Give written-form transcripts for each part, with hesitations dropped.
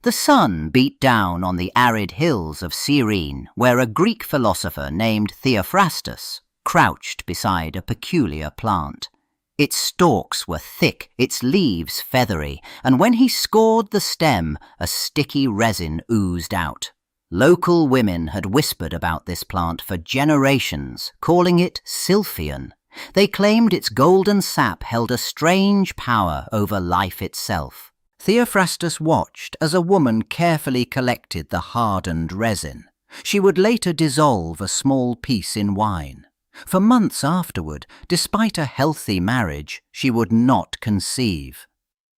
The sun beat down on the arid hills of Cyrene, where a Greek philosopher named Theophrastus crouched beside a peculiar plant. Its stalks were thick, its leaves feathery, and when he scored the stem, a sticky resin oozed out. Local women had whispered about this plant for generations, calling it Sylphion. They claimed its golden sap held a strange power over life itself. Theophrastus watched as a woman carefully collected the hardened resin. She would later dissolve a small piece in wine. For months afterward, despite a healthy marriage, she would not conceive.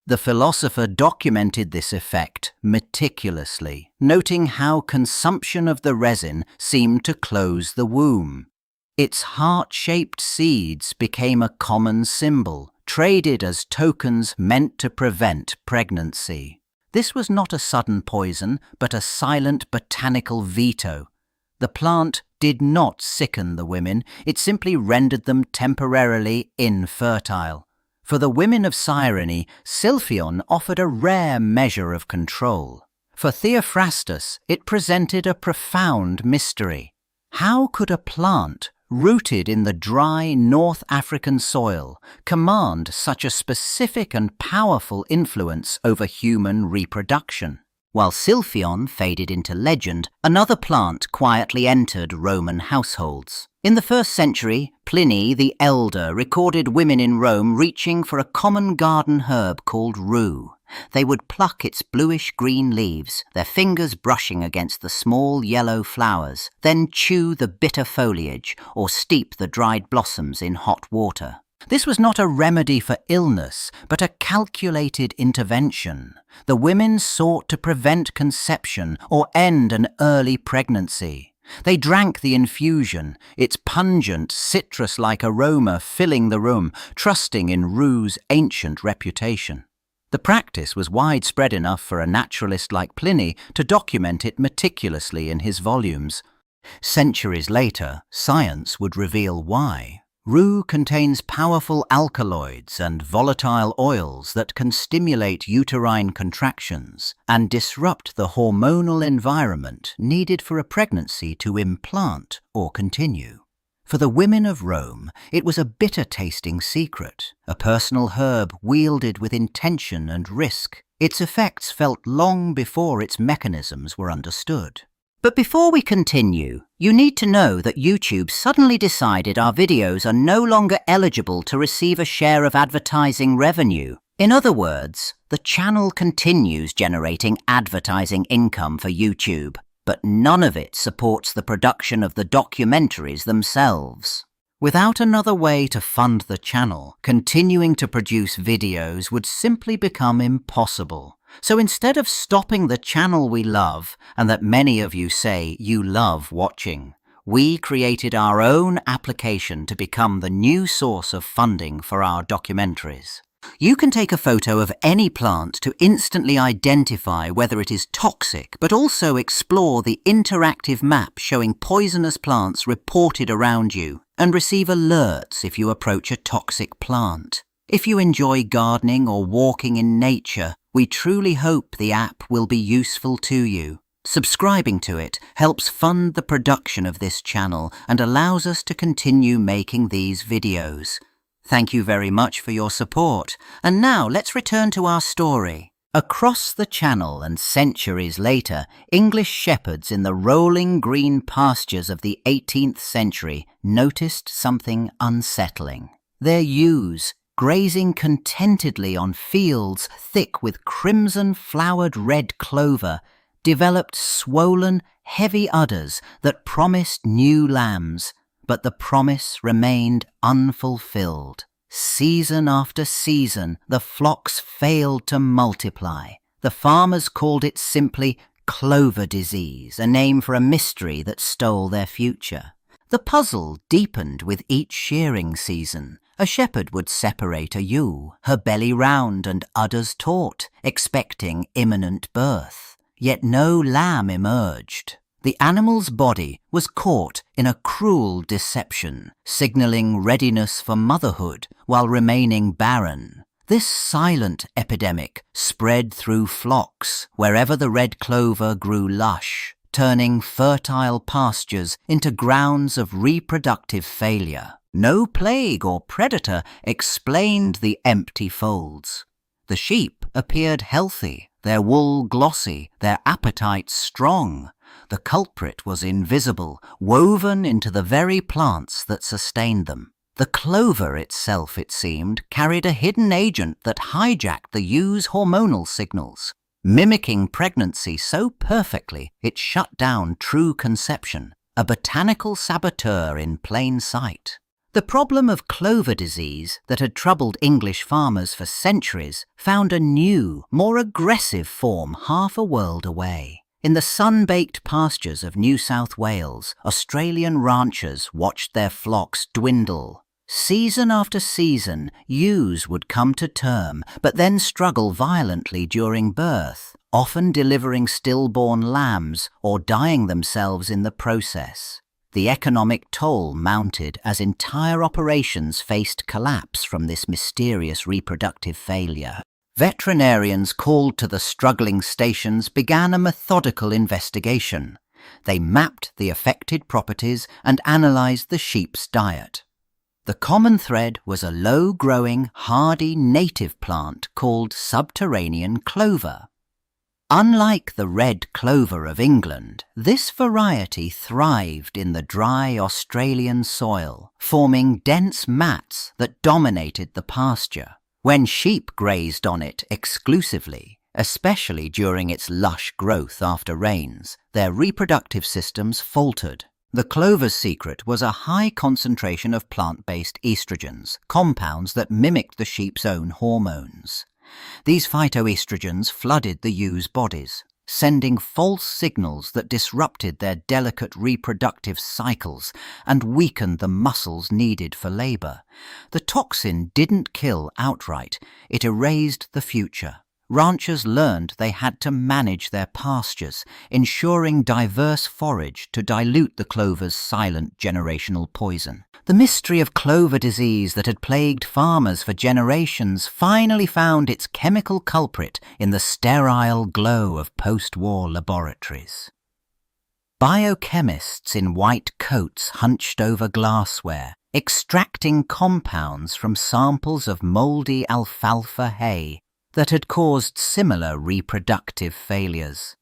The philosopher documented this effect meticulously, noting how consumption of the resin seemed to close the womb. Its heart-shaped seeds became a common symbol, traded as tokens meant to prevent pregnancy. This was not a sudden poison, but a silent botanical veto. The plant did not sicken the women, it simply rendered them temporarily infertile. For the women of Cyrene, Sylphion offered a rare measure of control. For Theophrastus, it presented a profound mystery. How could a plant, rooted in the dry North African soil, command such a specific and powerful influence over human reproduction? While Sylphion faded into legend, another plant quietly entered Roman households. In the 1st century, Pliny the Elder recorded women in Rome reaching for a common garden herb called rue. They would pluck its bluish-green leaves, their fingers brushing against the small yellow flowers, then chew the bitter foliage or steep the dried blossoms in hot water. This was not a remedy for illness, but a calculated intervention. The women sought to prevent conception or end an early pregnancy. They drank the infusion, its pungent, citrus-like aroma filling the room, trusting in rue's ancient reputation. The practice was widespread enough for a naturalist like Pliny to document it meticulously in his volumes. Centuries later, science would reveal why. Rue contains powerful alkaloids and volatile oils that can stimulate uterine contractions and disrupt the hormonal environment needed for a pregnancy to implant or continue. For the women of Rome, it was a bitter-tasting secret, a personal herb wielded with intention and risk. Its effects felt long before its mechanisms were understood. But before we continue, you need to know that YouTube suddenly decided our videos are no longer eligible to receive a share of advertising revenue. In other words, the channel continues generating advertising income for YouTube, but none of it supports the production of the documentaries themselves. Without another way to fund the channel, continuing to produce videos would simply become impossible. So instead of stopping the channel we love, and that many of you say you love watching, we created our own application to become the new source of funding for our documentaries. You can take a photo of any plant to instantly identify whether it is toxic, but also explore the interactive map showing poisonous plants reported around you, and receive alerts if you approach a toxic plant. If you enjoy gardening or walking in nature, we truly hope the app will be useful to you. Subscribing to it helps fund the production of this channel and allows us to continue making these videos. Thank you very much for your support. And now let's return to our story. Across the channel and centuries later, English shepherds in the rolling green pastures of the 18th century noticed something unsettling. Their ewes, grazing contentedly on fields thick with crimson-flowered red clover, developed swollen, heavy udders that promised new lambs, but the promise remained unfulfilled. Season after season, the flocks failed to multiply. The farmers called it simply clover disease, a name for a mystery that stole their future. The puzzle deepened with each shearing season. A shepherd would separate a ewe, her belly round and udders taut, expecting imminent birth. Yet no lamb emerged. The animal's body was caught in a cruel deception, signaling readiness for motherhood while remaining barren. This silent epidemic spread through flocks wherever the red clover grew lush, turning fertile pastures into grounds of reproductive failure. No plague or predator explained the empty folds. The sheep appeared healthy, their wool glossy, their appetites strong. The culprit was invisible, woven into the very plants that sustained them. The clover itself, it seemed, carried a hidden agent that hijacked the ewes' hormonal signals. Mimicking pregnancy so perfectly, it shut down true conception, a botanical saboteur in plain sight. The problem of clover disease that had troubled English farmers for centuries found a new, more aggressive form half a world away. In the sun-baked pastures of New South Wales, Australian ranchers watched their flocks dwindle. Season after season, ewes would come to term, but then struggle violently during birth, often delivering stillborn lambs or dying themselves in the process. The economic toll mounted as entire operations faced collapse from this mysterious reproductive failure. Veterinarians called to the struggling stations began a methodical investigation. They mapped the affected properties and analysed the sheep's diet. The common thread was a low-growing, hardy native plant called subterranean clover. Unlike the red clover of England, this variety thrived in the dry Australian soil, forming dense mats that dominated the pasture. When sheep grazed on it exclusively, especially during its lush growth after rains, their reproductive systems faltered. The clover's secret was a high concentration of plant-based estrogens, compounds that mimicked the sheep's own hormones. These phytoestrogens flooded the ewes' bodies, sending false signals that disrupted their delicate reproductive cycles and weakened the muscles needed for labor. The toxin didn't kill outright, it erased the future. Ranchers learned they had to manage their pastures, ensuring diverse forage to dilute the clover's silent generational poison. The mystery of clover disease that had plagued farmers for generations finally found its chemical culprit in the sterile glow of post-war laboratories. Biochemists in white coats hunched over glassware, extracting compounds from samples of mouldy alfalfa hay that had caused similar reproductive failures.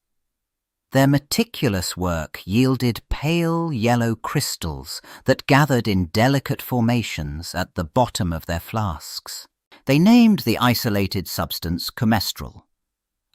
Their meticulous work yielded pale yellow crystals that gathered in delicate formations at the bottom of their flasks. They named the isolated substance cholesterol.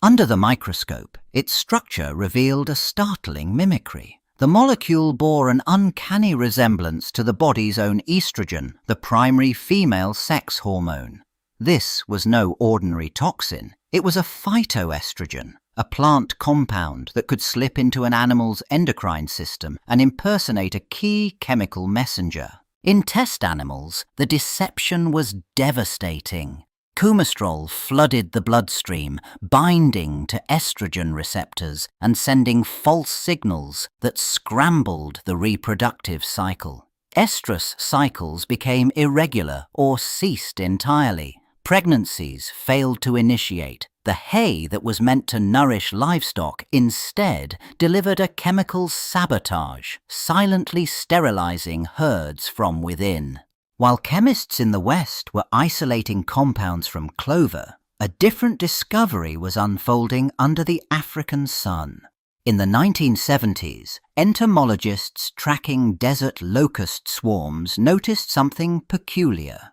Under the microscope, its structure revealed a startling mimicry. The molecule bore an uncanny resemblance to the body's own estrogen, the primary female sex hormone. This was no ordinary toxin. It was a phytoestrogen, a plant compound that could slip into an animal's endocrine system and impersonate a key chemical messenger. In test animals, the deception was devastating. Cholesterol flooded the bloodstream, binding to estrogen receptors and sending false signals that scrambled the reproductive cycle. Estrous cycles became irregular or ceased entirely. Pregnancies failed to initiate. The hay that was meant to nourish livestock instead delivered a chemical sabotage, silently sterilizing herds from within. While chemists in the West were isolating compounds from clover, a different discovery was unfolding under the African sun. In the 1970s, entomologists tracking desert locust swarms noticed something peculiar.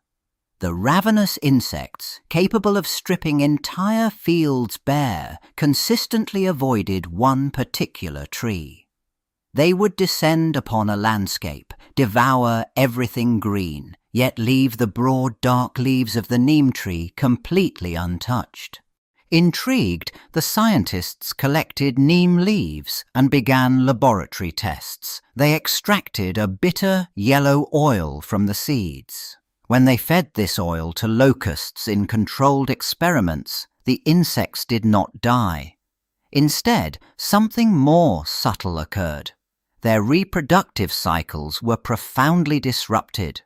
The ravenous insects, capable of stripping entire fields bare, consistently avoided one particular tree. They would descend upon a landscape, devour everything green, yet leave the broad dark leaves of the neem tree completely untouched. Intrigued, the scientists collected neem leaves and began laboratory tests. They extracted a bitter yellow oil from the seeds. When they fed this oil to locusts in controlled experiments, the insects did not die. Instead, something more subtle occurred. Their reproductive cycles were profoundly disrupted.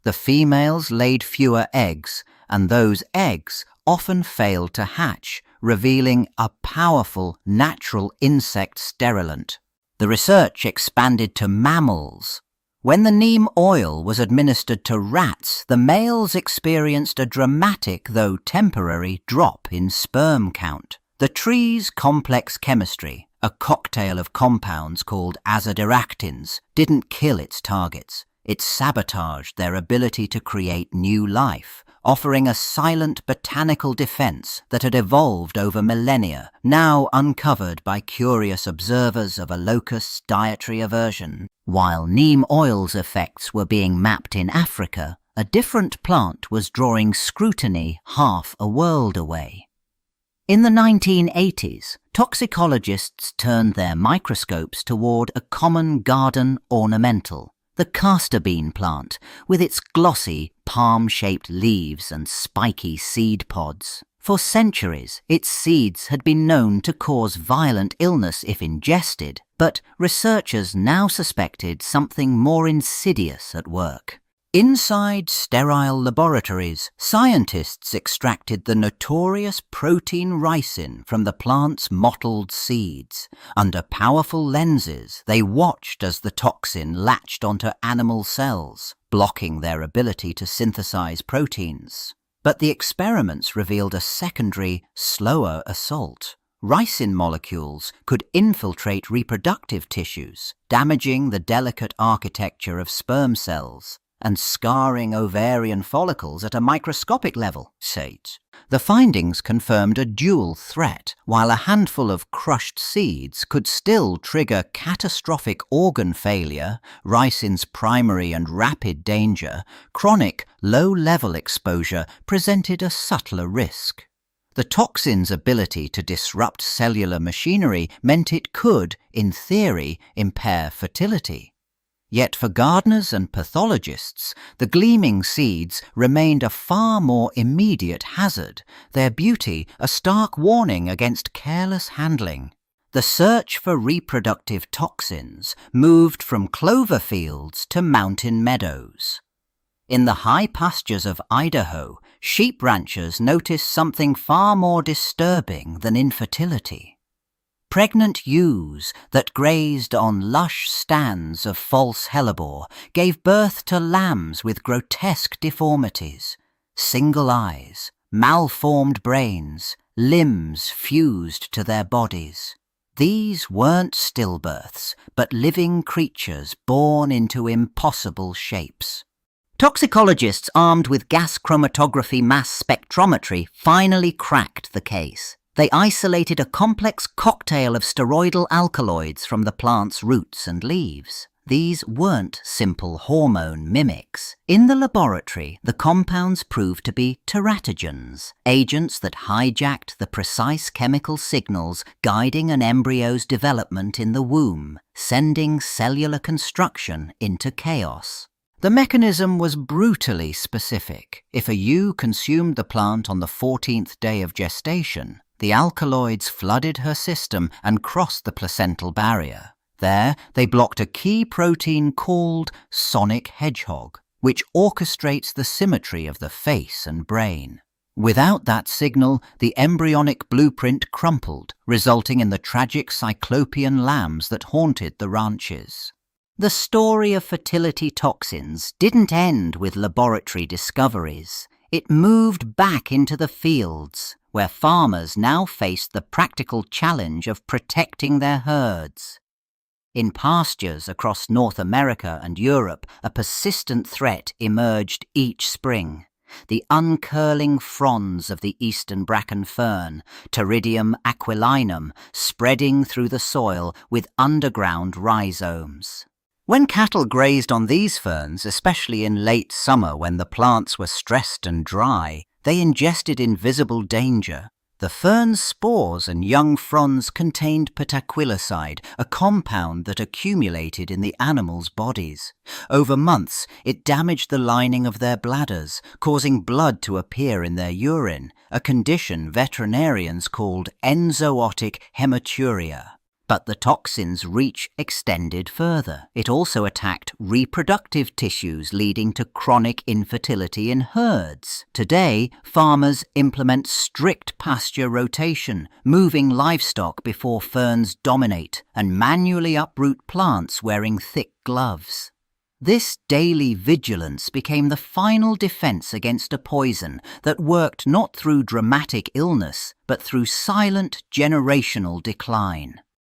The females laid fewer eggs, and those eggs often failed to hatch, revealing a powerful natural insect sterilant. The research expanded to mammals. When the neem oil was administered to rats, the males experienced a dramatic, though temporary, drop in sperm count. The tree's complex chemistry, a cocktail of compounds called azadiractins, didn't kill its targets. It sabotaged their ability to create new life, offering a silent botanical defense that had evolved over millennia, now uncovered by curious observers of a locust's dietary aversion. While neem oil's effects were being mapped in Africa, a different plant was drawing scrutiny half a world away. In the 1980s, toxicologists turned their microscopes toward a common garden ornamental, the castor bean plant, with its glossy, palm-shaped leaves and spiky seed pods. For centuries, its seeds had been known to cause violent illness if ingested, but researchers now suspected something more insidious at work. Inside sterile laboratories, scientists extracted the notorious protein ricin from the plant's mottled seeds. Under powerful lenses, they watched as the toxin latched onto animal cells, blocking their ability to synthesize proteins. But the experiments revealed a secondary, slower assault. Ricin molecules could infiltrate reproductive tissues, damaging the delicate architecture of sperm cells and scarring ovarian follicles at a microscopic level, says. The findings confirmed a dual threat. While a handful of crushed seeds could still trigger catastrophic organ failure, ricin's primary and rapid danger, chronic, low-level exposure presented a subtler risk. The toxin's ability to disrupt cellular machinery meant it could, in theory, impair fertility. Yet for gardeners and pathologists, the gleaming seeds remained a far more immediate hazard, their beauty a stark warning against careless handling. The search for reproductive toxins moved from clover fields to mountain meadows. In the high pastures of Idaho, sheep ranchers noticed something far more disturbing than infertility. Pregnant ewes that grazed on lush stands of false hellebore gave birth to lambs with grotesque deformities, single eyes, malformed brains, limbs fused to their bodies. These weren't stillbirths, but living creatures born into impossible shapes. Toxicologists armed with gas chromatography mass spectrometry finally cracked the case. They isolated a complex cocktail of steroidal alkaloids from the plant's roots and leaves. These weren't simple hormone mimics. In the laboratory, the compounds proved to be teratogens, agents that hijacked the precise chemical signals guiding an embryo's development in the womb, sending cellular construction into chaos. The mechanism was brutally specific. If a ewe consumed the plant on the 14th day of gestation, the alkaloids flooded her system and crossed the placental barrier. There, they blocked a key protein called sonic hedgehog, which orchestrates the symmetry of the face and brain. Without that signal, the embryonic blueprint crumpled, resulting in the tragic cyclopean lambs that haunted the ranches. The story of fertility toxins didn't end with laboratory discoveries. It moved back into the fields, where farmers now faced the practical challenge of protecting their herds. In pastures across North America and Europe, a persistent threat emerged each spring. The uncurling fronds of the eastern bracken fern, Pteridium aquilinum, spreading through the soil with underground rhizomes. When cattle grazed on these ferns, especially in late summer when the plants were stressed and dry, they ingested invisible danger. The fern's spores and young fronds contained pentaquilicide, a compound that accumulated in the animals' bodies. Over months, it damaged the lining of their bladders, causing blood to appear in their urine, a condition veterinarians called enzootic hematuria. But the toxins' reach extended further. It also attacked reproductive tissues, leading to chronic infertility in herds. Today, farmers implement strict pasture rotation, moving livestock before ferns dominate, and manually uproot plants wearing thick gloves. This daily vigilance became the final defense against a poison that worked not through dramatic illness, but through silent generational decline.